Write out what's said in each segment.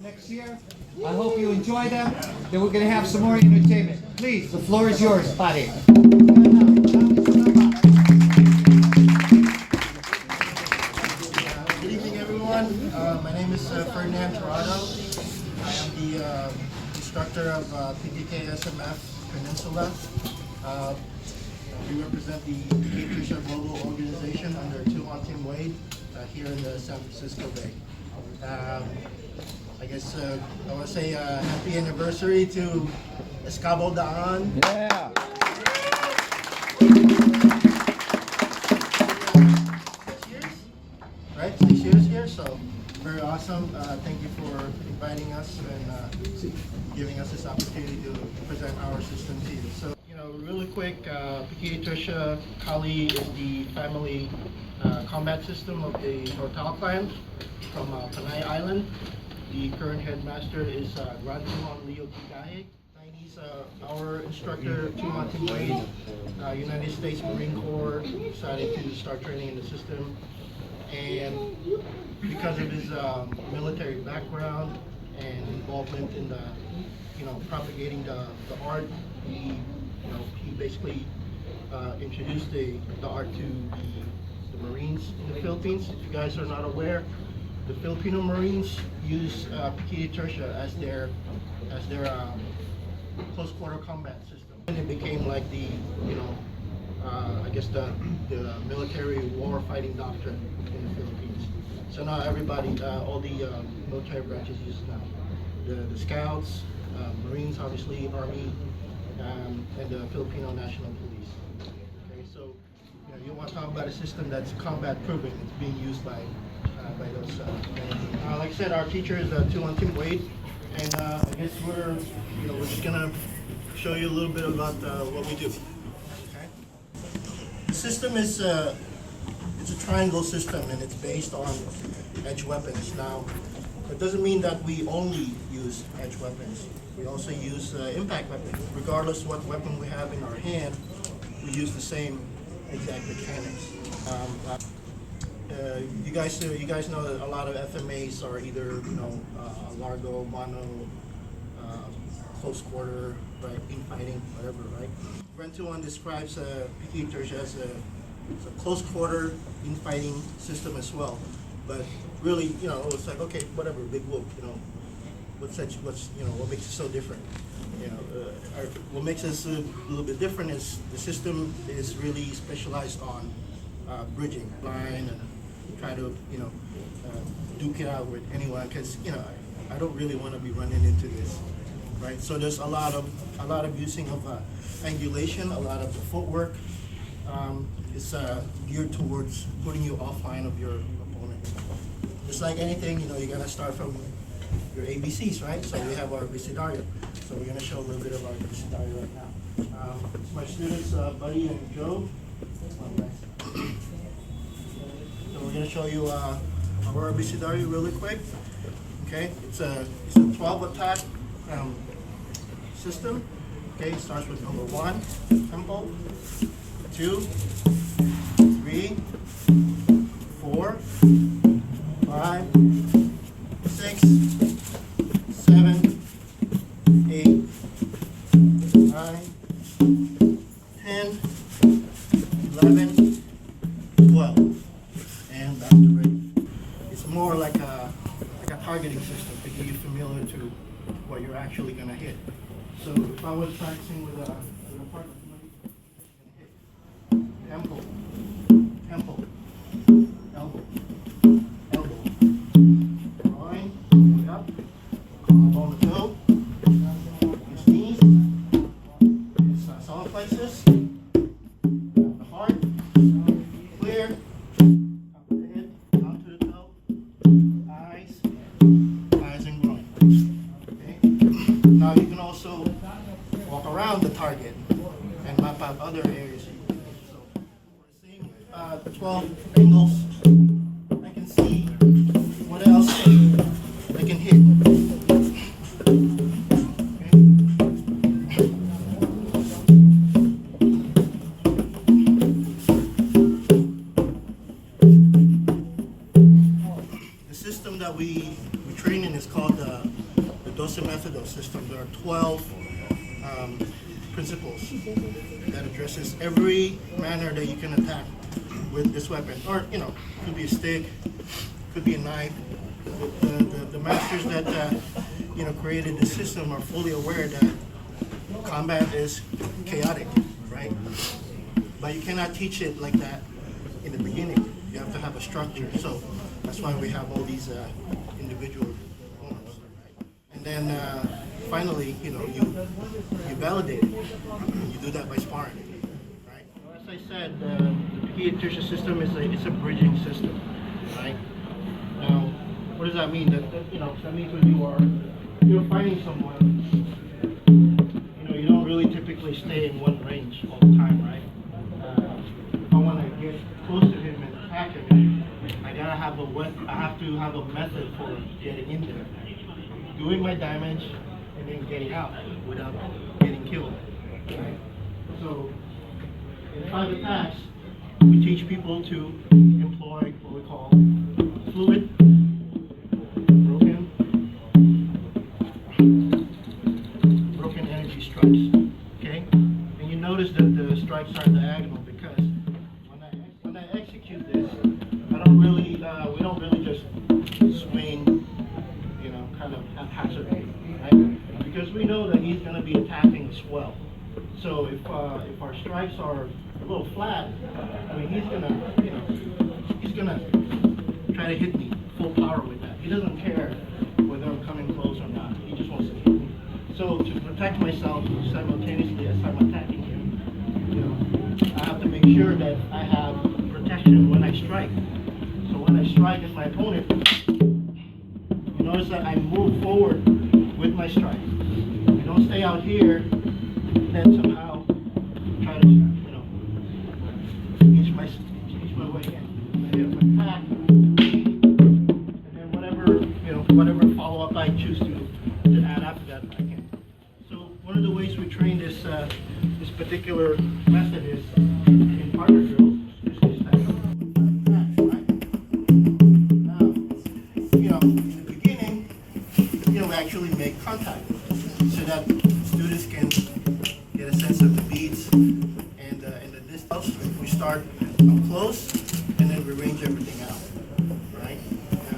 Next year. I hope you enjoy them. Then we're going to have some more entertainment. Please, the floor is yours, pare. Good evening, everyone. My name is Ferdinand Torado. I am the instructor of PTK-SMF Peninsula. We represent the Pekiti-Tirsia Global Organization under Team Wade here in the San Francisco Bay. I guess I want to say happy anniversary to Eskabo Daan. Yeah. 6 years, right? 6 years here, so very awesome. Thank you for inviting us and giving us this opportunity to present our system to you. So, really quick, Pekiti-Tirsia Kali is the family combat system of the Tortal clan from Panay Island. The current headmaster is Rantuan Leo Kidahe. He's our instructor, Team Wade. United States Marine Corps decided to start training in the system, and because of his military background and involvement in the, propagating the art, he basically introduced the art to the Marines in the Philippines. If you guys are not aware, the Filipino Marines use Pekiti-Tirsia as their close quarter combat system. And it became like the, I guess the military war fighting doctrine in the Philippines. So now everybody, all the military branches use it now. The Scouts, Marines, obviously, Army, and the Filipino National Police. Okay, so you want to talk about a system that's combat proven. It's being used by those. Like I said, our teacher is Team Wade, and I guess we're just gonna show you a little bit about what we do. Okay. The system is it's a triangle system, and it's based on edge weapons. Now, it doesn't mean that we only use edge weapons. We also use impact weapons. Regardless of what weapon we have in our hand, we use the same exact mechanics. You guys know that a lot of FMAs are either largo, mono, close quarter, right, infighting, whatever, right? Rantuan describes Pekiti-Tirsia as a close quarter infighting system as well. But really, it's like, okay, whatever, big whoop, what makes it so different? What makes us a little bit different is the system is really specialized on bridging line and try to duke it out with anyone, because I don't really want to be running into this, right? So there's a lot of using of angulation, a lot of the footwork is geared towards putting you offline of your opponent. Just like anything, you gotta start from your ABCs, right? So we have our abecedario. So we're gonna show a little bit of our abecedario right now. My students, Buddy and Joe. So we're going to show you our abecedario really quick. Okay, it's a 12 attack system. Okay, it starts with number 1, tempo, 2, 3, 4, 5, 6, 7, 8, 9, 10, 11, 12. And back to ready. It's more like a targeting system to get you familiar to what you're actually going to hit. So if I was practicing with a partner, hit tempo, tempo, elbow, elbow, groin, way up, collarbone to toe, his knees, his solar plexus, the heart, clear. Walk around the target and map out other areas. So we're seeing 12 angles. I can see what else I can hit. Okay. The system that we training is called the Dose Method system. There are 12 principles that addresses every manner that you can attack with this weapon. Or, you know, could be a stick, could be a knife. The masters that you know, created the system are fully aware that combat is chaotic, right? But you cannot teach it like that in the beginning. You have to have a structure. So that's why we have all these individual components, right? And then finally, you know, you validate it. You do that by sparring, right? As I said, the Pekiti-Tirsia system is it's a bridging system, right? Now, what does that mean? That you know, that means when you're fighting someone, you know, you don't really typically stay in one range all the time, right? If I want to get close to him and attack him, I have to have a method for getting in there, doing my damage, and then getting out without getting killed. Right? So, in 5 attacks, we teach people to employ what we call fluid, broken energy strikes. Okay, and you notice that the strikes are diagonal because when I execute this, we don't really just swing, you know, kind of haphazardly, right? Because we know that he's going to be attacking as well. So if our strikes are a little flat, I mean, he's gonna try to hit me full power with that. He doesn't care whether I'm coming close or not. He just wants to hit me. So to protect myself simultaneously as I'm attacking him, you know, I have to make sure that I have protection when I strike. So when I strike at my opponent, you notice that I move forward with my strike. I don't stay out here and then somehow try to, you know, inch my way in. I hit my attack, and then whatever follow-up I choose to add after that, I can. So one of the ways we train this particular method is in partner drills. In the beginning, we actually make contact so that students can get a sense of the beats and the distance. We start up close and then we range everything out, right? So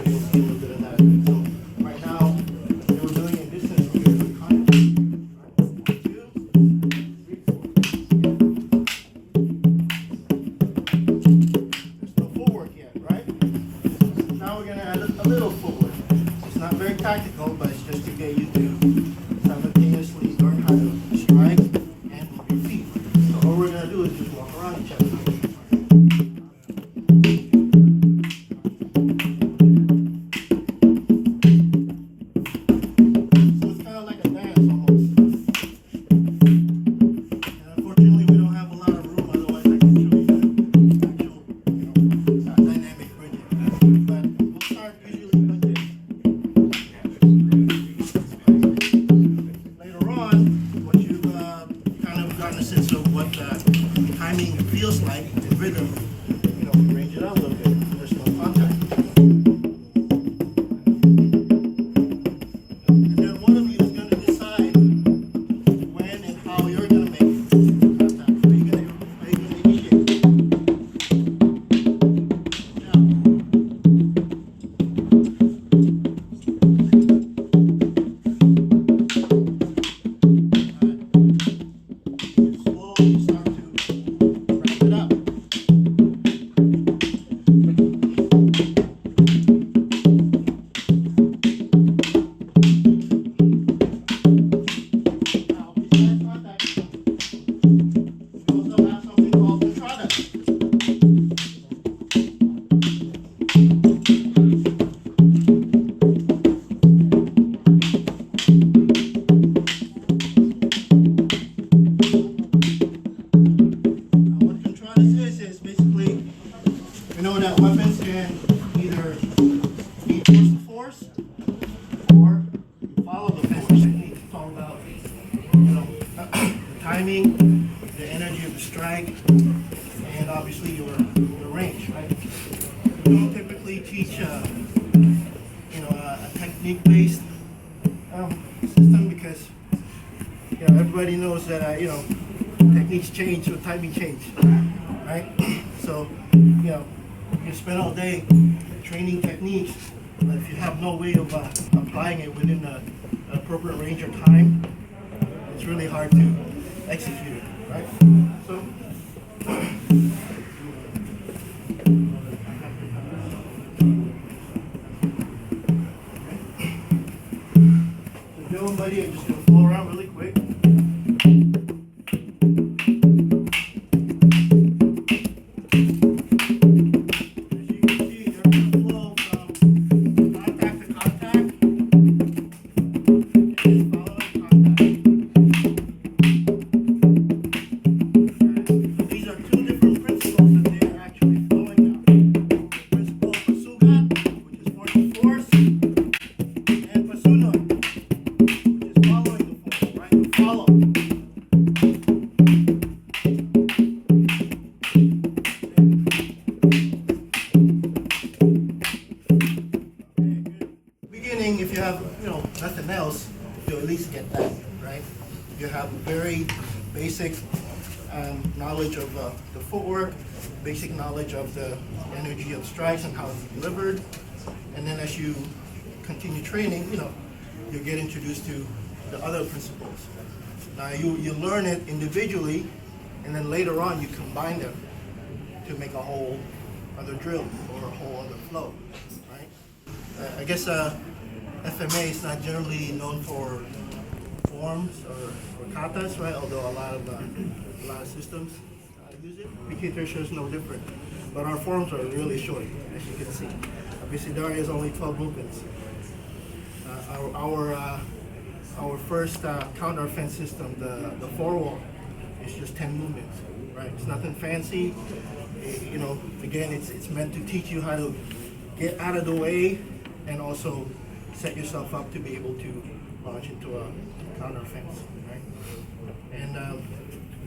you'll see a little bit of that. So right now, we're doing a distance, we're doing contact. Right? 1, 2, 3, 4. There's no footwork yet, right? Now we're going to add a little footwork. It's not very tactical, but it's just to get you to simultaneously learn how to strike and move your feet. So all we're going to do is just walk around each other. So it's kind of like a dance almost. And unfortunately, we don't have a lot of room, otherwise I can show you the actual, dynamic bridging. But we'll start usually like this. Later on, once you've kind of gotten a sense of what timing feels like, the rhythm, we range it out a little bit. There's no contact. And then one of you is going to decide when and how you're going to make contact. Are you going to initiate? Slowly start to ramp it up. Now, besides contact, we also have something called entrada. What entradas is basically, we know that weapons can either be towards the force or follow the force. It's all about, the timing, the energy of the strike, and obviously your range, right? We don't typically teach, technique-based system because everybody knows that techniques change when timing change, right? So you spend all day training techniques, but if you have no way of applying it within an appropriate range of time, it's really hard to execute it, right? So. Buddy, I'm just going to flow around really quick. As you can see, you're going to flow from contact to contact and following contact. These are two different principles that they are actually flowing now. The principle of Pasugat, which is forcing force, and Pasunod. Follow. Beginning, if you have nothing else, you at least get that, right? You have very basic knowledge of the footwork, basic knowledge of the energy of strikes and how it's delivered, and then as you continue training, you get introduced to the other principles. Now you learn it individually, and then later on you combine them to make a whole other drill or a whole other flow, right? I guess FMA is not generally known for forms or katas, right? Although a lot of systems use it. Pekiti-Tirsia is no different, but our forms are really short, as you can see. Abisidaria is only 12 movements. Our first counter-offense system, the four-wall, is just 10 movements, right? It's nothing fancy. Again, it's meant to teach you how to get out of the way and also set yourself up to be able to launch into a counter-offense, right? And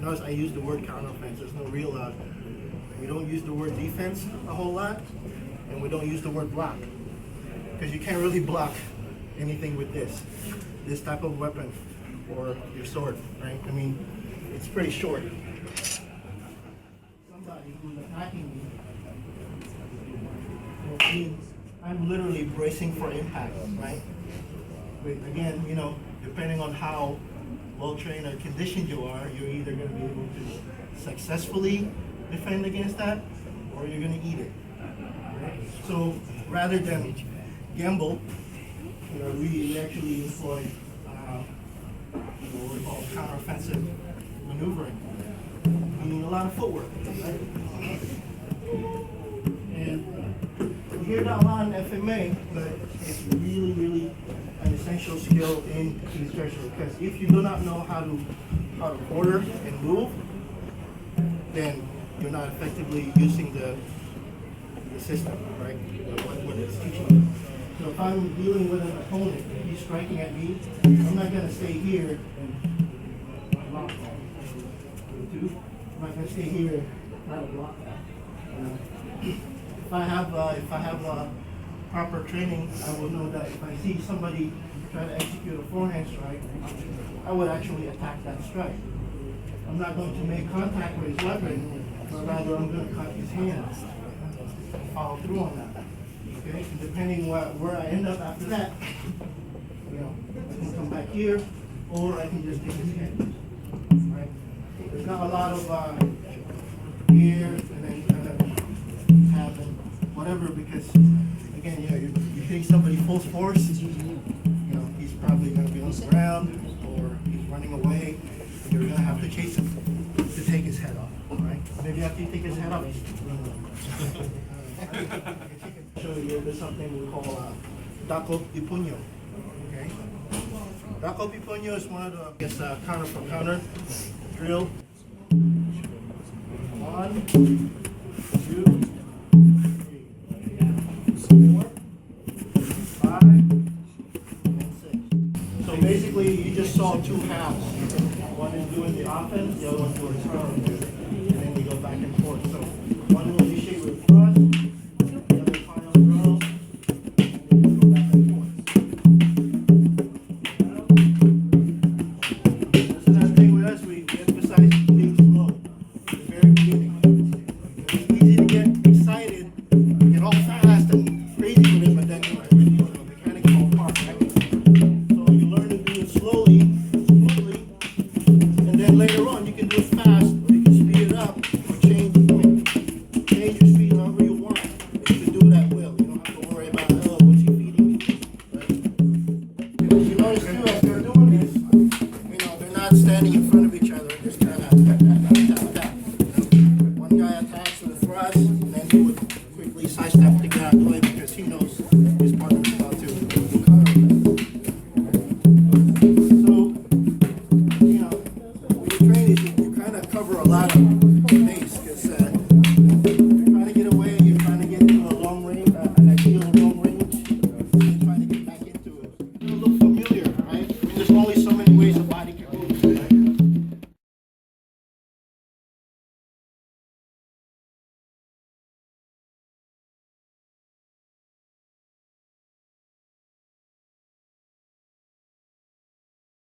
notice I use the word counter-offense. There's no real, we don't use the word defense a whole lot, and we don't use the word block, because you can't really block anything with this type of weapon or your sword, right? I mean, it's pretty short. Somebody who's attacking me, I'm literally bracing for impact, right? But again, depending on how well trained or conditioned you are, you're either going to be able to successfully defend against that, or you're going to eat it. Right? So rather than gamble, we actually employ what we call counteroffensive maneuvering, meaning a lot of footwork, right? And you hear that a lot in FMA, but it's really, really an essential skill in Pekiti-Tirsia, because if you do not know how to order and move, then you're not effectively using the system, right? What it's teaching you. So if I'm dealing with an opponent, if he's striking at me, I'm not going to stay here and block that. I'm not going to stay here and try to block that. If I have proper training, I will know that if I see somebody try to execute a forehand strike, I would actually attack that strike. I'm not going to make contact with his weapon, but rather I'm going to cut his hands and follow through on that. Okay, and depending where I end up after that, I can come back here, or I can just take his head. Right? There's not a lot of here and then kind of have whatever, because again, you're hitting somebody full force. He's probably going to be on the ground or he's running away. And you're going to have to chase him to take his head off. Right? Maybe after you take his head off, he's show you there's something we call Dako Pipunyo. Okay? Dako Pipunyo is one of the counter for counter drill. 1, 2, 3, 4, 5, and 6. So basically you just saw two halves. One is doing the offense, the other one's doing counter. And then we go back and forth. So one will initiate with thrust. my staff